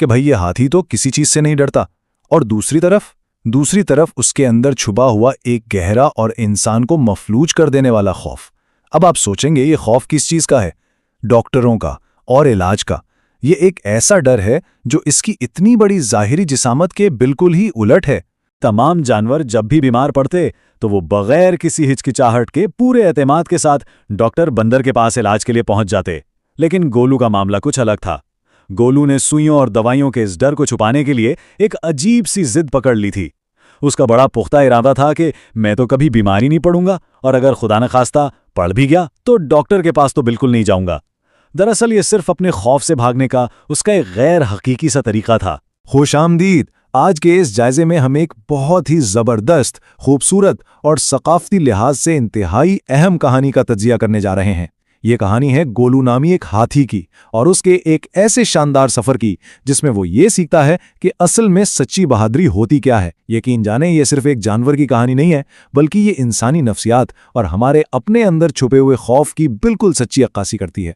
कि भाई ये हाथी तो किसी चीज से नहीं डरता, और दूसरी तरफ उसके अंदर छुपा हुआ एक गहरा और इंसान को मफलूज कर देने वाला खौफ। अब आप सोचेंगे ये खौफ किस चीज का है? डॉक्टरों का और इलाज का। ये एक ऐसा डर है जो इसकी इतनी बड़ी जाहिरी जिसामत के बिल्कुल ही उलट है। तमाम जानवर जब भी बीमार पड़ते तो वो बगैर किसी हिचकिचाहट के पूरे एतमाद के साथ डॉक्टर बंदर के पास इलाज के लिए पहुंच जाते। लेकिन गोलू का मामला कुछ अलग था। गोलू ने सुइयों और दवाइयों के इस डर को छुपाने के लिए एक अजीब सी जिद पकड़ ली थी। उसका बड़ा पुख्ता इरादा था कि मैं तो कभी बीमार ही नहीं पड़ूंगा, और अगर खुदा न खास्ता पड़ भी गया तो डॉक्टर के पास तो बिल्कुल नहीं जाऊंगा। दरअसल ये सिर्फ अपने खौफ से भागने का उसका एक गैर हकीकी सा तरीका था। खुशामदीद। आज के इस जायजे में हम एक बहुत ही जबरदस्त, खूबसूरत और सकाफती लिहाज से इंतहाई अहम कहानी का तज्जिया करने जा रहे हैं। ये कहानी है गोलू नामी एक हाथी की, और उसके एक ऐसे शानदार सफर की जिसमें वो ये सीखता है कि असल में सच्ची बहादुरी होती क्या है। यकीन जाने ये सिर्फ एक जानवर की कहानी नहीं है, बल्कि ये इंसानी नफ्सियात और हमारे अपने अंदर छुपे हुए खौफ की बिल्कुल सच्ची अक्कासी करती है।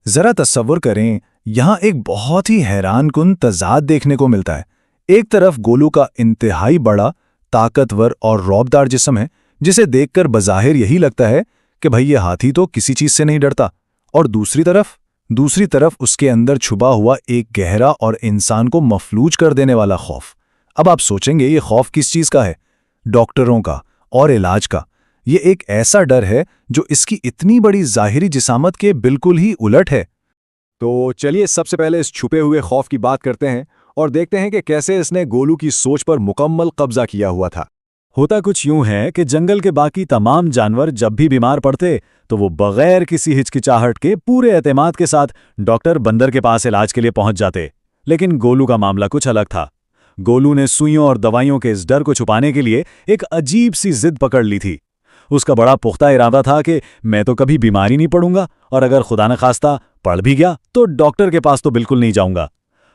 जरा तस्वुर करें, यहाँ एक बहुत ही हैरानकुन तजाद देखने को मिलता है। एक तरफ गोलू का इंतहाई बड़ा, ताकतवर और रौबदार जिस्म है, जिसे देखकर बज़ाहिर यही लगता है कि भाई ये हाथी तो किसी चीज से नहीं डरता, और दूसरी तरफ उसके अंदर छुपा हुआ एक गहरा और इंसान को मफलूज कर देने वाला खौफ। अब आप सोचेंगे ये खौफ किस चीज का है? डॉक्टरों का और इलाज का। ये एक ऐसा डर है जो इसकी इतनी बड़ी जाहिरी जिसामत के बिल्कुल ही उलट है। तो चलिए सबसे पहले इस छुपे हुए खौफ की बात करते हैं और देखते हैं कि कैसे इसने गोलू की सोच पर मुकम्मल कब्जा किया हुआ था। होता कुछ यूं है कि जंगल के बाकी तमाम जानवर जब भी बीमार पड़ते तो वो बगैर किसी हिचकिचाहट के पूरे एतमाद के साथ डॉक्टर बंदर के पास इलाज के लिए पहुंच जाते। लेकिन गोलू का मामला कुछ अलग था। गोलू ने सुइयों और दवाइयों के इस डर को छुपाने के लिए एक अजीब सी जिद पकड़ ली थी। उसका बड़ा पुख्ता इरादा था कि मैं तो कभी बीमार ही नहीं पड़ूंगा, और अगर खुदा न खास्ता पड़ भी गया तो डॉक्टर के पास तो बिल्कुल नहीं जाऊंगा।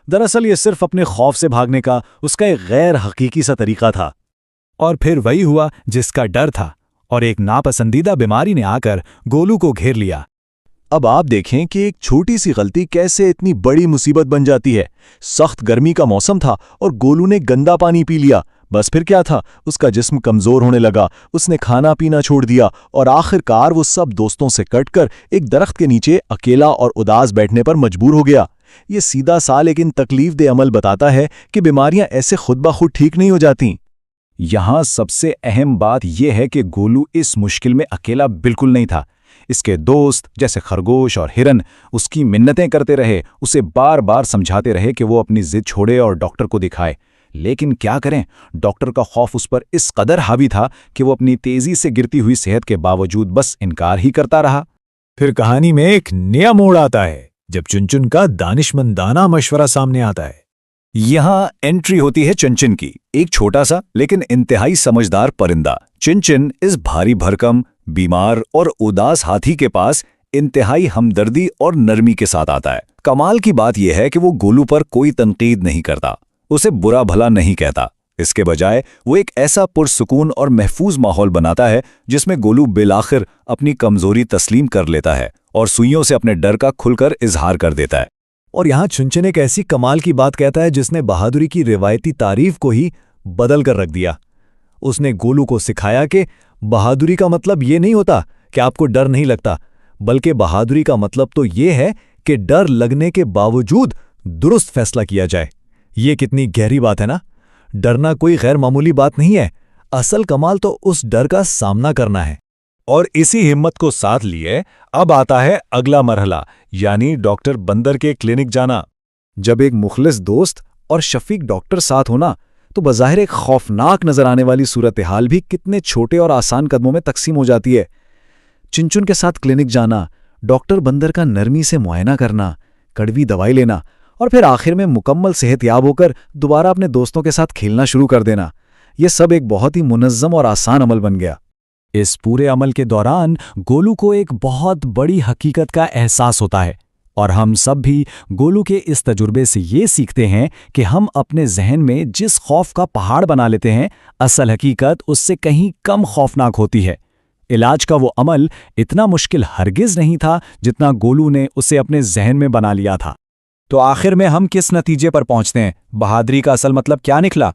दरअसल ये सिर्फ अपने खौफ से भागने का उसका एक गैर हकीकी सा तरीका था। और फिर वही हुआ जिसका डर था, और एक नापसंदीदा बीमारी ने आकर गोलू को घेर लिया। अब आप देखें कि एक छोटी सी गलती कैसे इतनी बड़ी मुसीबत बन जाती है। सख्त गर्मी का मौसम था और गोलू ने गंदा पानी पी लिया। बस फिर क्या था, उसका जिस्म कमजोर होने लगा, उसने खाना पीना छोड़ दिया, और आखिरकार वो सब दोस्तों से कटकर एक दरख्त के नीचे अकेला और उदास बैठने पर मजबूर हो गया। ये सीधा सा लेकिन तकलीफदेह अमल बताता है कि बीमारियां ऐसे खुद ब खुद ठीक नहीं हो जाती। यहां सबसे अहम बात यह है कि गोलू इस मुश्किल में अकेला बिल्कुल नहीं था। इसके दोस्त जैसे खरगोश और हिरन उसकी मिन्नतें करते रहे, उसे बार बार समझाते रहे कि वो अपनी जिद छोड़े और डॉक्टर को दिखाए। लेकिन क्या करें, डॉक्टर का खौफ उस पर इस कदर हावी था कि वो अपनी तेजी से गिरती हुई सेहत के बावजूद बस इनकार ही करता रहा। फिर कहानी में एक नया मोड़ आता है जब चुनचुन का दानिशमंदाना मशवरा सामने आता है। यहाँ एंट्री होती है चुनचुन की, एक छोटा सा लेकिन इंतहाई समझदार परिंदा। चुनचुन इस भारी भरकम, बीमार और उदास हाथी के पास इंतहाई हमदर्दी और नरमी के साथ आता है। कमाल की बात यह है कि वो गोलू पर कोई तनकीद नहीं करता, उसे बुरा भला नहीं कहता। इसके बजाय वो एक ऐसा पुरसुकून और महफूज माहौल बनाता है जिसमें गोलू बिलाखिर अपनी कमजोरी तस्लीम कर लेता है और सुइयों से अपने डर का खुलकर इजहार कर देता है। और यहाँ चुनचुन एक ऐसी कमाल की बात कहता है जिसने बहादुरी की रिवायती तारीफ को ही बदल कर रख दिया। उसने गोलू को सिखाया कि बहादुरी का मतलब ये नहीं होता कि आपको डर नहीं लगता, बल्कि बहादुरी का मतलब तो ये है कि डर लगने के बावजूद दुरुस्त फैसला किया जाए। ये कितनी गहरी बात है ना। डरना कोई गैर मामूली बात नहीं है, असल कमाल तो उस डर का सामना करना है। और इसी हिम्मत को साथ लिए अब आता है अगला मरहला, यानी डॉक्टर बंदर के क्लिनिक जाना। जब एक मुखलिस दोस्त और शफीक डॉक्टर साथ होना तो बज़ाहिर एक खौफनाक नजर आने वाली सूरत हाल भी कितने छोटे और आसान कदमों में तकसीम हो जाती है। चुनचुन के साथ क्लिनिक जाना, डॉक्टर बंदर का नरमी से मुआयना करना, कड़वी दवाई लेना और फिर आखिर में मुकम्मल सेहतयाब होकर दोबारा अपने दोस्तों के साथ खेलना शुरू कर देना, यह सब एक बहुत ही मुनज़्ज़म और आसान अमल बन गया। इस पूरे अमल के दौरान गोलू को एक बहुत बड़ी हकीकत का एहसास होता है, और हम सब भी गोलू के इस तजुर्बे से ये सीखते हैं कि हम अपने जहन में जिस खौफ का पहाड़ बना लेते हैं, असल हकीकत उससे कहीं कम खौफनाक होती है। इलाज का वो अमल इतना मुश्किल हरगिज़ नहीं था जितना गोलू ने उसे अपने जहन में बना लिया था। तो आखिर में हम किस नतीजे पर पहुंचते हैं? बहादुरी का असल मतलब क्या निकला?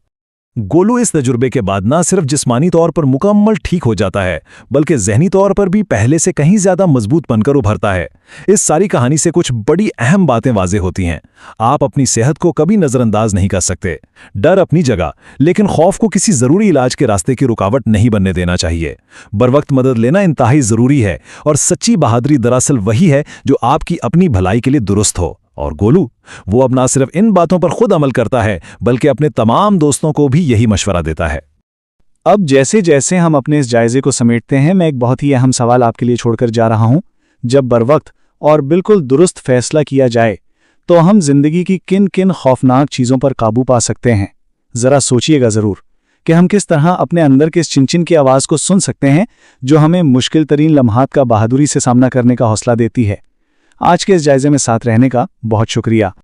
गोलू इस तजुर्बे के बाद ना सिर्फ जिस्मानी तौर पर मुकम्मल ठीक हो जाता है, बल्कि जहनी तौर पर भी पहले से कहीं ज्यादा मजबूत बनकर उभरता है। इस सारी कहानी से कुछ बड़ी अहम बातें वाज़ेह होती हैं। आप अपनी सेहत को कभी नजरअंदाज नहीं कर सकते। डर अपनी जगह, लेकिन खौफ को किसी जरूरी इलाज के रास्ते की रुकावट नहीं बनने देना चाहिए। बरवक्त मदद लेना इंतहाई जरूरी है, और सच्ची बहादुरी दरअसल वही है जो आपकी अपनी भलाई के लिए दुरुस्त हो। और गोलू, वो अब ना सिर्फ इन बातों पर खुद अमल करता है, बल्कि अपने तमाम दोस्तों को भी यही मशवरा देता है। अब जैसे जैसे हम अपने इस जायजे को समेटते हैं, मैं एक बहुत ही अहम सवाल आपके लिए छोड़कर जा रहा हूं। जब बरवक्त और बिल्कुल दुरुस्त फैसला किया जाए, तो हम जिंदगी की किन किन खौफनाक चीज़ों पर काबू पा सकते हैं? ज़रा सोचिएगा ज़रूर कि हम किस तरह अपने अंदर के इस चिनचिन की आवाज़ को सुन सकते हैं, जो हमें मुश्किल तरीन लम्हात का बहादुरी से सामना करने का हौसला देती है। आज के इस जायजे में साथ रहने का बहुत शुक्रिया।